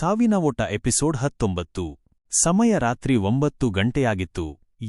ಸಾವಿನ ಓಟ ಎಪಿಸೋಡ್ 19 ಸಮಯ ರಾತ್ರಿ 9 ಗಂಟೆಯಾಗಿತ್ತು.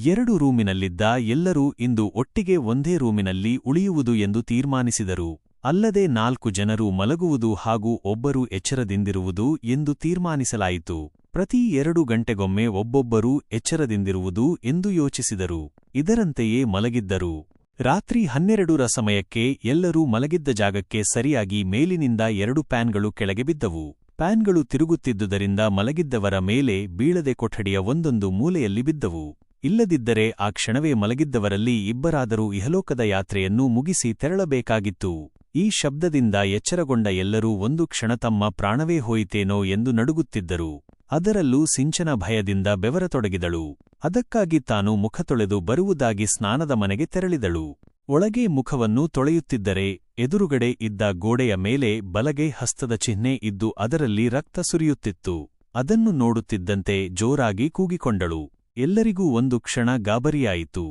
2 ರೂಮಿನಲ್ಲಿದ್ದ ಎಲ್ಲರೂ ಇಂದು ಒಟ್ಟಿಗೆ ಒಂದೇ ರೂಮಿನಲ್ಲಿ ಉಳಿಯುವುದು ಎಂದು ತೀರ್ಮಾನಿಸಿದರು. ಅಲ್ಲದೆ 4 ಜನರು ಮಲಗುವುದು ಹಾಗೂ ಒಬ್ಬರು ಎಚ್ಚರದಿಂದಿರುವುದು ಎಂದು ತೀರ್ಮಾನಿಸಲಾಯಿತು. ಪ್ರತಿ 2 ಗಂಟೆಗೊಮ್ಮೆ ಒಬ್ಬೊಬ್ಬರೂ ಎಚ್ಚರದಿಂದಿರುವುದು ಎಂದು ಯೋಚಿಸಿದರು. ಇದರಂತೆಯೇ ಮಲಗಿದ್ದರು. ರಾತ್ರಿ 12ರ ಸಮಯಕ್ಕೆ ಎಲ್ಲರೂ ಮಲಗಿದ್ದ ಜಾಗಕ್ಕೆ ಸರಿಯಾಗಿ ಮೇಲಿನಿಂದ 2 ಪ್ಯಾನ್ಗಳು ಕೆಳಗೆ ಬಿದ್ದವು. ಪ್ಯಾನ್ಗಳು ತಿರುಗುತ್ತಿದ್ದುದರಿಂದ ಮಲಗಿದ್ದವರ ಮೇಲೆ ಬೀಳದೆ ಕೊಠಡಿಯ ಒಂದೊಂದು ಮೂಲೆಯಲ್ಲಿ ಬಿದ್ದವು. ಇಲ್ಲದಿದ್ದರೆ ಆ ಕ್ಷಣವೇ ಮಲಗಿದ್ದವರಲ್ಲಿ ಇಬ್ಬರಾದರೂ ಇಹಲೋಕದ ಯಾತ್ರೆಯನ್ನು ಮುಗಿಸಿ ತೆರಳಬೇಕಾಗಿತ್ತು. ಈ ಶಬ್ದದಿಂದ ಎಚ್ಚರಗೊಂಡ ಎಲ್ಲರೂ ಒಂದು ಕ್ಷಣ ತಮ್ಮ ಪ್ರಾಣವೇ ಹೋಯಿತೇನೋ ಎಂದು ನಡುಗುತ್ತಿದ್ದರು. ಅದರಲ್ಲೂ ಸಿಂಚನ ಭಯದಿಂದ ಬೆವರತೊಡಗಿದಳು. ಅದಕ್ಕಾಗಿ ತಾನು ಮುಖ ತೊಳೆದು ಬರುವುದಾಗಿ ಸ್ನಾನದ ಮನೆಗೆ ತೆರಳಿದಳು. ಒಳಗೆ ಮುಖವನ್ನು ತೊಳೆಯುತ್ತಿದ್ದರೆ ಎದುರುಗಡೆ ಇದ್ದ ಗೋಡೆಯ ಮೇಲೆ ಬಲಗೈ ಹಸ್ತದ ಚಿಹ್ನೆ ಇದ್ದು ಅದರಲ್ಲಿ ರಕ್ತ ಸುರಿಯುತ್ತಿತ್ತು. ಅದನ್ನು ನೋಡುತ್ತಿದ್ದಂತೆ ಜೋರಾಗಿ ಕೂಗಿಕೊಂಡಳು. ಎಲ್ಲರಿಗೂ ಒಂದು ಕ್ಷಣ ಗಾಬರಿಯಾಯಿತು.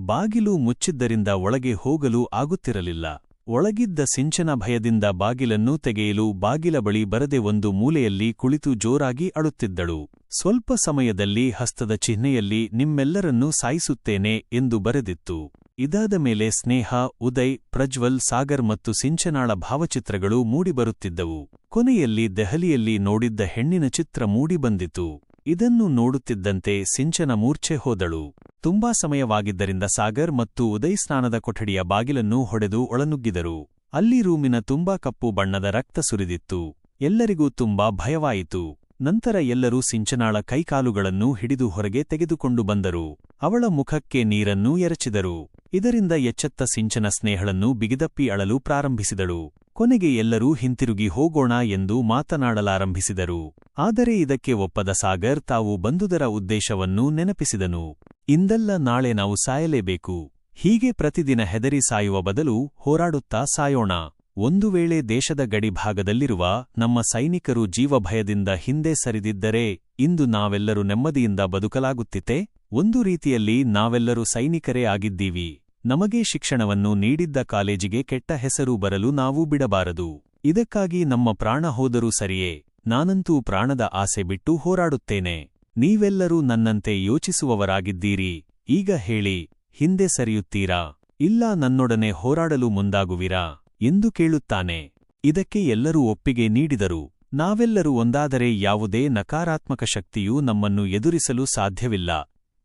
ಬಾಗಿಲು ಮುಚ್ಚಿದ್ದರಿಂದ ಒಳಗೆ ಹೋಗಲು ಆಗುತ್ತಿರಲಿಲ್ಲ. ಒಳಗಿದ್ದ ಸಿಂಚನ ಭಯದಿಂದ ಬಾಗಿಲನ್ನು ತೆಗೆಯಲು ಬಾಗಿಲ ಬಳಿ ಬರದೆ ಒಂದು ಮೂಲೆಯಲ್ಲಿ ಕುಳಿತು ಜೋರಾಗಿ ಅಳುತ್ತಿದ್ದಳು. ಸ್ವಲ್ಪ ಸಮಯದಲ್ಲಿ ಹಸ್ತದ ಚಿಹ್ನೆಯಲ್ಲಿ ನಿಮ್ಮೆಲ್ಲರನ್ನೂ ಸಾಯಿಸುತ್ತೇನೆ ಎಂದು ಬರೆದಿತ್ತು. ಇದಾದ ಮೇಲೆ ಸ್ನೇಹ, ಉದಯ್, ಪ್ರಜ್ವಲ್, ಸಾಗರ್ ಮತ್ತು ಸಿಂಚನಾಳ ಭಾವಚಿತ್ರಗಳು ಮೂಡಿಬರುತ್ತಿದ್ದವು. ಕೊನೆಯಲ್ಲಿ ದೆಹಲಿಯಲ್ಲಿ ನೋಡಿದ್ದ ಹೆಣ್ಣಿನ ಚಿತ್ರ ಮೂಡಿಬಂದಿತು. ಇದನ್ನು ನೋಡುತ್ತಿದ್ದಂತೆ ಸಿಂಚನ ಮೂರ್ಛೆ ಹೋದಳು. ತುಂಬಾ ಸಮಯವಾಗಿದ್ದರಿಂದ ಸಾಗರ್ ಮತ್ತು ಉದಯ್ ಸ್ನಾನದ ಕೊಠಡಿಯ ಬಾಗಿಲನ್ನು ಹೊಡೆದು ಒಳನುಗ್ಗಿದರು. ಅಲ್ಲಿ ರೂಮಿನ ತುಂಬಾ ಕಪ್ಪು ಬಣ್ಣದ ರಕ್ತ ಸುರಿದಿತ್ತು. ಎಲ್ಲರಿಗೂ ತುಂಬಾ ಭಯವಾಯಿತು. ನಂತರ ಎಲ್ಲರೂ ಸಿಂಚನಾಳ ಕೈಕಾಲುಗಳನ್ನು ಹಿಡಿದು ಹೊರಗೆ ತೆಗೆದುಕೊಂಡು ಬಂದರು. ಅವಳ ಮುಖಕ್ಕೆ ನೀರನ್ನೂ ಎರಚಿದರು. ಇದರಿಂದ ಎಚ್ಚೆತ್ತ ಸಿಂಚನ ಸ್ನೇಹಳನ್ನು ಬಿಗಿದಪ್ಪಿ ಅಳಲು ಪ್ರಾರಂಭಿಸಿದಳು. ಕೊನೆಗೆ ಎಲ್ಲರೂ ಹಿಂತಿರುಗಿ ಹೋಗೋಣ ಎಂದು ಮಾತನಾಡಲಾರಂಭಿಸಿದರು. ಆದರೆ ಇದಕ್ಕೆ ಒಪ್ಪದ ಸಾಗರ್ ತಾವು ಬಂದುದರ ಉದ್ದೇಶವನ್ನೂ ನೆನಪಿಸಿದನು. ಇಂದಲ್ಲ ನಾಳೆ ನಾವು ಸಾಯಲೇಬೇಕು. ಹೀಗೆ ಪ್ರತಿದಿನ ಹೆದರಿ ಸಾಯುವ ಬದಲು ಹೋರಾಡುತ್ತಾ ಸಾಯೋಣ. ಒಂದು ವೇಳೆ ದೇಶದ ಗಡಿಭಾಗದಲ್ಲಿರುವ ನಮ್ಮ ಸೈನಿಕರು ಜೀವಭಯದಿಂದ ಹಿಂದೆ ಸರಿದಿದ್ದರೆ ಇಂದು ನಾವೆಲ್ಲರೂ ನೆಮ್ಮದಿಯಿಂದ ಬದುಕಲಾಗುತ್ತಿತ್ತೆ. ಒಂದು ರೀತಿಯಲ್ಲಿ ನಾವೆಲ್ಲರೂ ಸೈನಿಕರೇ ಆಗಿದ್ದೀವಿ. ನಮಗೆ ಶಿಕ್ಷಣವನ್ನು ನೀಡಿದ್ದ ಕಾಲೇಜಿಗೆ ಕೆಟ್ಟ ಹೆಸರು ಬರಲು ನಾವು ಬಿಡಬಾರದು. ಇದಕ್ಕಾಗಿ ನಮ್ಮ ಪ್ರಾಣ ಹೋದರೂ ಸರಿಯೇ. ನಾನಂತೂ ಪ್ರಾಣದ ಆಸೆ ಬಿಟ್ಟು ಹೋರಾಡುತ್ತೇನೆ. ನೀವೆಲ್ಲರೂ ನನ್ನಂತೆ ಯೋಚಿಸುವವರಾಗಿದ್ದೀರಿ. ಈಗ ಹೇಳಿ, ಹಿಂದೆ ಸರಿಯುತ್ತೀರಾ? ಇಲ್ಲ ನನ್ನೊಡನೆ ಹೋರಾಡಲು ಮುಂದಾಗುವಿರಾ ಎಂದು ಕೇಳುತ್ತಾನೆ. ಇದಕ್ಕೆ ಎಲ್ಲರೂ ಒಪ್ಪಿಗೆ ನೀಡಿದರು. ನಾವೆಲ್ಲರೂ ಒಂದಾದರೆ ಯಾವುದೇ ನಕಾರಾತ್ಮಕ ಶಕ್ತಿಯೂ ನಮ್ಮನ್ನು ಎದುರಿಸಲು ಸಾಧ್ಯವಿಲ್ಲ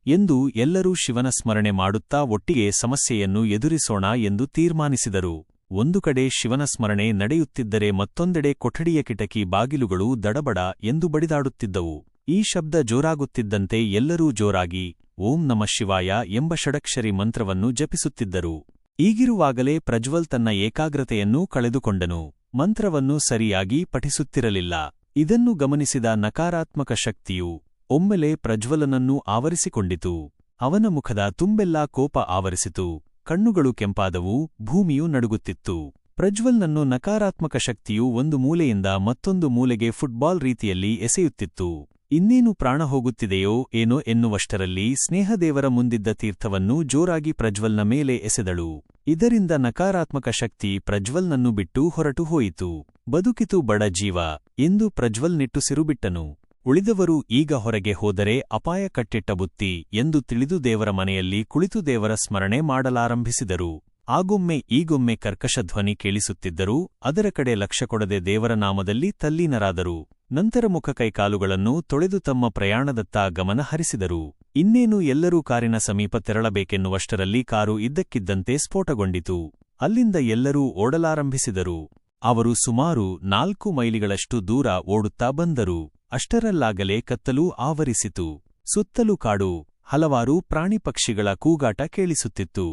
ಎಂದು ಎಲ್ಲರೂ ಶಿವನ ಸ್ಮರಣೆ ಮಾಡುತ್ತಾ ಒಟ್ಟಿಗೆ ಸಮಸ್ಯೆಯನ್ನು ಎದುರಿಸೋಣ ಎಂದು ತೀರ್ಮಾನಿಸಿದರು. ಒಂದು ಕಡೆ ಶಿವನ ಸ್ಮರಣೆ ನಡೆಯುತ್ತಿದ್ದರೆ ಮತ್ತೊಂದೆಡೆ ಕೊಠಡಿಯ ಕಿಟಕಿ ಬಾಗಿಲುಗಳು ದಡಬಡ ಎಂದು ಬಡಿದಾಡುತ್ತಿದ್ದವು. ಈ ಶಬ್ದ ಜೋರಾಗುತ್ತಿದ್ದಂತೆ ಎಲ್ಲರೂ ಜೋರಾಗಿ ಓಂ ನಮಃ ಶಿವಾಯ ಎಂಬ ಷಡಕ್ಷರಿ ಮಂತ್ರವನ್ನು ಜಪಿಸುತ್ತಿದ್ದರು. ಈಗಿರುವಾಗಲೇ ಪ್ರಜ್ವಲ್ ತನ್ನ ಏಕಾಗ್ರತೆಯನ್ನೂ ಕಳೆದುಕೊಂಡನು. ಮಂತ್ರವನ್ನು ಸರಿಯಾಗಿ ಪಠಿಸುತ್ತಿರಲಿಲ್ಲ. ಇದನ್ನು ಗಮನಿಸಿದ ನಕಾರಾತ್ಮಕ ಶಕ್ತಿಯು ಒಮ್ಮೆಲೆ ಪ್ರಜ್ವಲನನ್ನೂ ಆವರಿಸಿಕೊಂಡಿತು. ಅವನ ಮುಖದ ತುಂಬೆಲ್ಲಾ ಕೋಪ ಆವರಿಸಿತು. ಕಣ್ಣುಗಳು ಕೆಂಪಾದವು. ಭೂಮಿಯು ನಡುಗುತ್ತಿತ್ತು. ಪ್ರಜ್ವಲ್ನನ್ನು ನಕಾರಾತ್ಮಕ ಶಕ್ತಿಯು ಒಂದು ಮೂಲೆಯಿಂದ ಮತ್ತೊಂದು ಮೂಲೆಗೆ ಫುಟ್ಬಾಲ್ ರೀತಿಯಲ್ಲಿ ಎಸೆಯುತ್ತಿತ್ತು. ಇನ್ನೇನು ಪ್ರಾಣ ಹೋಗುತ್ತಿದೆಯೋ ಏನೋ ಎನ್ನುವಷ್ಟರಲ್ಲಿ ಸ್ನೇಹದೇವರ ಮುಂದಿದ್ದ ತೀರ್ಥವನ್ನು ಜೋರಾಗಿ ಪ್ರಜ್ವಲ್ನ ಮೇಲೆ ಎಸೆದಳು. ಇದರಿಂದ ನಕಾರಾತ್ಮಕ ಶಕ್ತಿ ಪ್ರಜ್ವಲ್ನನ್ನು ಬಿಟ್ಟು ಹೊರಟು ಹೋಯಿತು. ಬದುಕಿತು ಬಡ ಜೀವ ಎಂದು ಪ್ರಜ್ವಲ್ ನಿಟ್ಟುಸಿರು ಬಿಟ್ಟನು. ಉಳಿದವರು ಈಗ ಹೊರಗೆ ಹೋದರೆ ಅಪಾಯ ಕಟ್ಟಿಟ್ಟ ಬುತ್ತಿ ಎಂದು ತಿಳಿದು ದೇವರ ಮನೆಯಲ್ಲಿ ಕುಳಿತು ದೇವರ ಸ್ಮರಣೆ ಮಾಡಲಾರಂಭಿಸಿದರು. ಆಗೊಮ್ಮೆ ಈಗೊಮ್ಮೆ ಕರ್ಕಶಧ್ವನಿ ಕೇಳಿಸುತ್ತಿದ್ದರೂ ಅದರ ಕಡೆ ಲಕ್ಷ್ಯ ಕೊಡದೆ ದೇವರ ನಾಮದಲ್ಲಿ ತಲ್ಲೀನರಾದರು. ನಂತರ ಮುಖ ಕೈಕಾಲುಗಳನ್ನು ತೊಳೆದು ತಮ್ಮ ಪ್ರಯಾಣದತ್ತ ಗಮನ ಹರಿಸಿದರು. ಇನ್ನೇನು ಎಲ್ಲರೂ ಕಾರಿನ ಸಮೀಪ ತೆರಳಬೇಕೆನ್ನುವಷ್ಟರಲ್ಲಿ ಕಾರು ಇದ್ದಕ್ಕಿದ್ದಂತೆ ಸ್ಫೋಟಗೊಂಡಿತು. ಅಲ್ಲಿಂದ ಎಲ್ಲರೂ ಓಡಲಾರಂಭಿಸಿದರು. ಅವರು ಸುಮಾರು 4 ಮೈಲಿಗಳಷ್ಟು ದೂರ ಓಡುತ್ತಾ ಬಂದರು. ಅಷ್ಟರಲ್ಲಾಗಲೇ ಕತ್ತಲೂ ಆವರಿಸಿತು. ಸುತ್ತಲೂ ಕಾಡು. ಹಲವಾರು ಪ್ರಾಣಿಪಕ್ಷಿಗಳ ಕೂಗಾಟ ಕೇಳಿಸುತ್ತಿತ್ತು.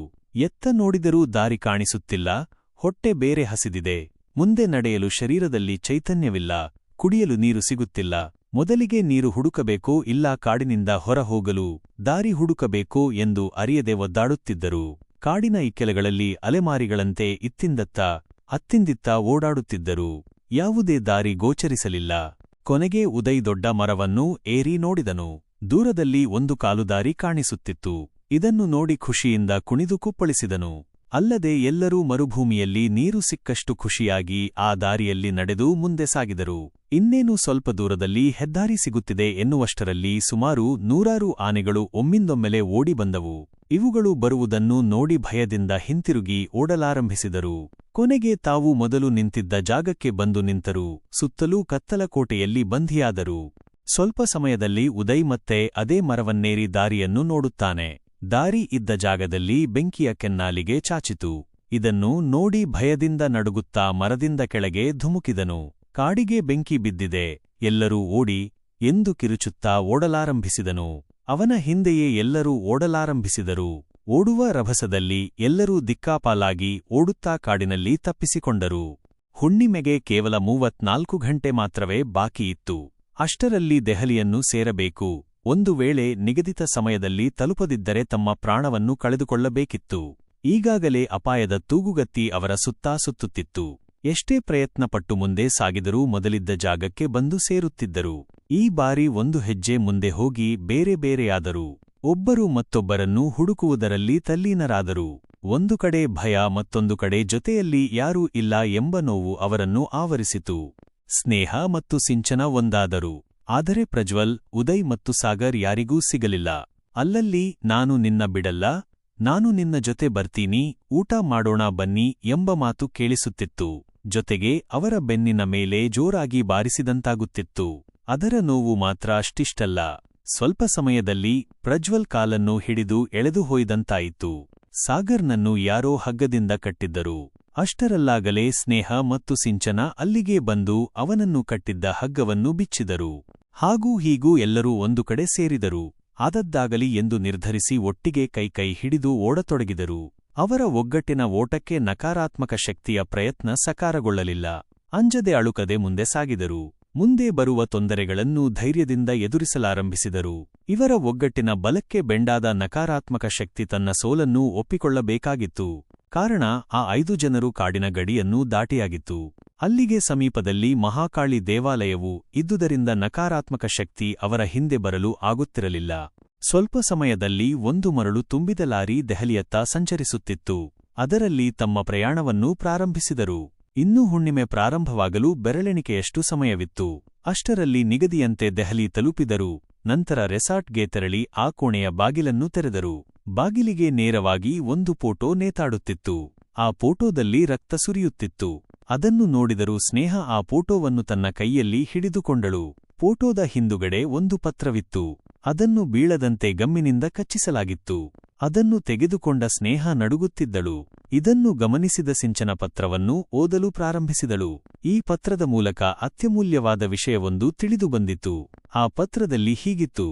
ಎತ್ತ ನೋಡಿದರೂ ದಾರಿ ಕಾಣಿಸುತ್ತಿಲ್ಲ. ಹೊಟ್ಟೆ ಬೇರೆ ಹಸಿದಿದೆ. ಮುಂದೆ ನಡೆಯಲು ಶರೀರದಲ್ಲಿ ಚೈತನ್ಯವಿಲ್ಲ. ಕುಡಿಯಲು ನೀರು ಸಿಗುತ್ತಿಲ್ಲ. ಮೊದಲಿಗೆ ನೀರು ಹುಡುಕಬೇಕೋ ಇಲ್ಲ ಕಾಡಿನಿಂದ ಹೊರ ಹೋಗಲು ದಾರಿ ಹುಡುಕಬೇಕೋ ಎಂದು ಅರಿಯದೆ ಒದ್ದಾಡುತ್ತಿದ್ದರು. ಕಾಡಿನ ಇಕ್ಕೆಲಗಳಲ್ಲಿ ಅಲೆಮಾರಿಗಳಂತೆ ಇತ್ತಿಂದತ್ತ ಅತ್ತಿಂದಿತ್ತ ಓಡಾಡುತ್ತಿದ್ದರು. ಯಾವುದೇ ದಾರಿ ಗೋಚರಿಸಲಿಲ್ಲ. ಕೊನೆಗೆ ಉದಯ್ ದೊಡ್ಡ ಮರವನ್ನು ಏರಿ ನೋಡಿದನು. ದೂರದಲ್ಲಿ ಒಂದು ಕಾಲುದಾರಿ ಕಾಣಿಸುತ್ತಿತ್ತು. ಇದನ್ನು ನೋಡಿ ಖುಷಿಯಿಂದ ಕುಣಿದು ಕುಪ್ಪಳಿಸಿದನು. ಅಲ್ಲದೆ ಎಲ್ಲರೂ ಮರುಭೂಮಿಯಲ್ಲಿ ನೀರು ಸಿಕ್ಕಷ್ಟು ಖುಷಿಯಾಗಿ ಆ ದಾರಿಯಲ್ಲಿ ನಡೆದು ಮುಂದೆ ಸಾಗಿದರು. ಇನ್ನೇನು ಸ್ವಲ್ಪ ದೂರದಲ್ಲಿ ಹೆದ್ದಾರಿ ಸಿಗುತ್ತಿದೆ ಎನ್ನುವಷ್ಟರಲ್ಲಿ ಸುಮಾರು 100 ಆನೆಗಳು ಒಮ್ಮಿಂದೊಮ್ಮೆಲೆ ಓಡಿ ಬಂದವು. ಇವುಗಳು ಬರುವುದನ್ನು ನೋಡಿ ಭಯದಿಂದ ಹಿಂತಿರುಗಿ ಓಡಲಾರಂಭಿಸಿದರು. ಕೊನೆಗೆ ತಾವು ಮೊದಲು ನಿಂತಿದ್ದ ಜಾಗಕ್ಕೆ ಬಂದು ನಿಂತರು. ಸುತ್ತಲೂ ಕತ್ತಲ ಕೋಟೆಯಲ್ಲಿ ಬಂಧಿಯಾದರು. ಸ್ವಲ್ಪ ಸಮಯದಲ್ಲಿ ಉದಯ್ ಮತ್ತೆ ಅದೇ ಮರವನ್ನೇರಿ ದಾರಿಯನ್ನು ನೋಡುತ್ತಾನೆ. ದಾರಿ ಇದ್ದ ಜಾಗದಲ್ಲಿ ಬೆಂಕಿಯ ಕೆನ್ನಾಲಿಗೆ ಚಾಚಿತು. ಇದನ್ನು ನೋಡಿ ಭಯದಿಂದ ನಡುಗುತ್ತಾ ಮರದಿಂದ ಕೆಳಗೆ ಧುಮುಕಿದನು. ಕಾಡಿಗೆ ಬೆಂಕಿ ಬಿದ್ದಿದೆ, ಎಲ್ಲರೂ ಓಡಿ ಎಂದು ಕಿರುಚುತ್ತಾ ಓಡಲಾರಂಭಿಸಿದನು. ಅವನ ಹಿಂದೆಯೇ ಎಲ್ಲರೂ ಓಡಲಾರಂಭಿಸಿದರು. ಓಡುವ ರಭಸದಲ್ಲಿ ಎಲ್ಲರೂ ದಿಕ್ಕಾಪಾಲಾಗಿ ಓಡುತ್ತಾ ಕಾಡಿನಲ್ಲಿ ತಪ್ಪಿಸಿಕೊಂಡರು. ಹುಣ್ಣಿಮೆಗೆ ಕೇವಲ 34 ಗಂಟೆ ಮಾತ್ರವೇ ಬಾಕಿಯಿತ್ತು. ಅಷ್ಟರಲ್ಲಿ ದೆಹಲಿಯನ್ನು ಸೇರಬೇಕು. ಒಂದು ವೇಳೆ ನಿಗದಿತ ಸಮಯದಲ್ಲಿ ತಲುಪದಿದ್ದರೆ ತಮ್ಮ ಪ್ರಾಣವನ್ನು ಕಳೆದುಕೊಳ್ಳಬೇಕಿತ್ತು. ಈಗಾಗಲೇ ಅಪಾಯದ ತೂಗುಗತ್ತಿ ಅವರ ಸುತ್ತಾ ಸುತ್ತುತ್ತಿತ್ತು. ಎಷ್ಟೇ ಪ್ರಯತ್ನಪಟ್ಟು ಮುಂದೆ ಸಾಗಿದರೂ ಮೊದಲಿದ್ದ ಜಾಗಕ್ಕೆ ಬಂದು ಸೇರುತ್ತಿದ್ದರು. ಈ ಬಾರಿ ಒಂದು ಹೆಜ್ಜೆ ಮುಂದೆ ಹೋಗಿ ಬೇರೆ ಬೇರೆಯಾದರು. ಒಬ್ಬರು ಮತ್ತೊಬ್ಬರನ್ನು ಹುಡುಕುವುದರಲ್ಲಿ ತಲ್ಲೀನರಾದರು. ಒಂದು ಕಡೆ ಭಯ, ಮತ್ತೊಂದು ಕಡೆ ಜೊತೆಯಲ್ಲಿ ಯಾರೂ ಇಲ್ಲ ಎಂಬ ನೋವು ಅವರನ್ನು ಆವರಿಸಿತು. ಸ್ನೇಹ ಮತ್ತು ಸಿಂಚನ ಒಂದಾದರು. ಆದರೆ ಪ್ರಜ್ವಲ್, ಉದಯ್ ಮತ್ತು ಸಾಗರ್ ಯಾರಿಗೂ ಸಿಗಲಿಲ್ಲ. ಅಲ್ಲಲ್ಲಿ ನಾನು ನಿನ್ನ ಬಿಡಲ್ಲ, ನಾನು ನಿನ್ನ ಜೊತೆ ಬರ್ತೀನಿ, ಊಟ ಮಾಡೋಣ ಬನ್ನಿ ಎಂಬ ಮಾತು ಕೇಳಿಸುತ್ತಿತ್ತು. ಜೊತೆಗೆ ಅವರ ಬೆನ್ನಿನ ಮೇಲೆ ಜೋರಾಗಿ ಬಾರಿಸಿದಂತಾಗುತ್ತಿತ್ತು. ಅದರ ನೋವು ಮಾತ್ರ ಅಷ್ಟಿಷ್ಟಲ್ಲ. ಸ್ವಲ್ಪ ಸಮಯದಲ್ಲಿ ಪ್ರಜ್ವಲ್ ಕಾಲನ್ನು ಹಿಡಿದು ಎಳೆದು ಹೊಯ್ದಂತಾಯಿತು. ಸಾಗರ್ನನ್ನು ಯಾರೋ ಹಗ್ಗದಿಂದ ಕಟ್ಟಿದ್ದರು. ಅಷ್ಟರಲ್ಲಾಗಲೇ ಸ್ನೇಹ ಮತ್ತು ಸಿಂಚನ ಅಲ್ಲಿಗೆ ಬಂದು ಅವನನ್ನು ಕಟ್ಟಿದ್ದ ಹಗ್ಗವನ್ನು ಬಿಚ್ಚಿದರು. ಹಾಗೂ ಹೀಗೂ ಎಲ್ಲರೂ ಒಂದು ಕಡೆ ಸೇರಿದರು. ಆದದ್ದಾಗಲಿ ಎಂದು ನಿರ್ಧರಿಸಿ ಒಟ್ಟಿಗೆ ಕೈ ಹಿಡಿದು ಓಡತೊಡಗಿದರು. ಅವರ ಒಗ್ಗಟ್ಟಿನ ಓಟಕ್ಕೆ ನಕಾರಾತ್ಮಕ ಶಕ್ತಿಯ ಪ್ರಯತ್ನ ಸಕಾರಗೊಳ್ಳಲಿಲ್ಲ. ಅಂಜದೆ ಅಳುಕದೆ ಮುಂದೆ ಸಾಗಿದರು. ಮುಂದೆ ಬರುವ ತೊಂದರೆಗಳನ್ನು ಧೈರ್ಯದಿಂದ ಎದುರಿಸಲಾರಂಭಿಸಿದರು. ಇವರ ಒಗ್ಗಟ್ಟಿನ ಬಲಕ್ಕೆ ಬೆಂಡಾದ ನಕಾರಾತ್ಮಕ ಶಕ್ತಿ ತನ್ನ ಸೋಲನ್ನು ಒಪ್ಪಿಕೊಳ್ಳಬೇಕಾಗಿತ್ತು. ಕಾರಣ ಆ 5 ಜನರು ಕಾಡಿನ ಗಡಿಯನ್ನು ದಾಟಿಯಾಗಿತ್ತು. ಅಲ್ಲಿಗೆ ಸಮೀಪದಲ್ಲಿ ಮಹಾಕಾಳಿ ದೇವಾಲಯವು ಇದ್ದುದರಿಂದ ನಕಾರಾತ್ಮಕ ಶಕ್ತಿ ಅವರ ಹಿಂದೆ ಬರಲು ಆಗುತ್ತಿರಲಿಲ್ಲ. ಸ್ವಲ್ಪ ಸಮಯದಲ್ಲಿ ಒಂದು ಮರಳು ತುಂಬಿದ ಲಾರಿ ದೆಹಲಿಯತ್ತ ಸಂಚರಿಸುತ್ತಿತ್ತು. ಅದರಲ್ಲಿ ತಮ್ಮ ಪ್ರಯಾಣವನ್ನೂ ಪ್ರಾರಂಭಿಸಿದರು. ಇನ್ನೂ ಹುಣ್ಣಿಮೆ ಪ್ರಾರಂಭವಾಗಲು ಬೆರಳೆಣಿಕೆಯಷ್ಟು ಸಮಯವಿತ್ತು. ಅಷ್ಟರಲ್ಲಿ ನಿಗದಿಯಂತೆ ದೆಹಲಿ ತಲುಪಿದರು. ನಂತರ ರೆಸಾರ್ಟ್ಗೆ ತೆರಳಿ ಆ ಕೋಣೆಯ ಬಾಗಿಲನ್ನು ತೆರೆದರು. ಬಾಗಿಲಿಗೆ ನೇರವಾಗಿ ಒಂದು ಫೋಟೋ ನೇತಾಡುತ್ತಿತ್ತು. ಆ ಫೋಟೋದಲ್ಲಿ ರಕ್ತ ಸುರಿಯುತ್ತಿತ್ತು. ಅದನ್ನು ನೋಡಿದರೂ ಸ್ನೇಹ ಆ ಫೋಟೋವನ್ನು ತನ್ನ ಕೈಯಲ್ಲಿ ಹಿಡಿದುಕೊಂಡಳು. ಫೋಟೋದ ಹಿಂದುಗಡೆ ಒಂದು ಪತ್ರವಿತ್ತು. ಅದನ್ನು ಬೀಳದಂತೆ ಗಮ್ಮಿನಿಂದ ಕಚ್ಚಿಸಲಾಗಿತ್ತು. ಅದನ್ನು ತೆಗೆದುಕೊಂಡ ಸ್ನೇಹ ನಡುಗುತ್ತಿದ್ದಳು. ಇದನ್ನು ಗಮನಿಸಿದ ಸಿಂಚನ ಪತ್ರವನ್ನು ಓದಲು ಪ್ರಾರಂಭಿಸಿದಳು. ಈ ಪತ್ರದ ಮೂಲಕ ಅತ್ಯಮೂಲ್ಯವಾದ ವಿಷಯವೊಂದು ತಿಳಿದುಬಂದಿತು. ಆ ಪತ್ರದಲ್ಲಿ ಹೀಗಿತ್ತು: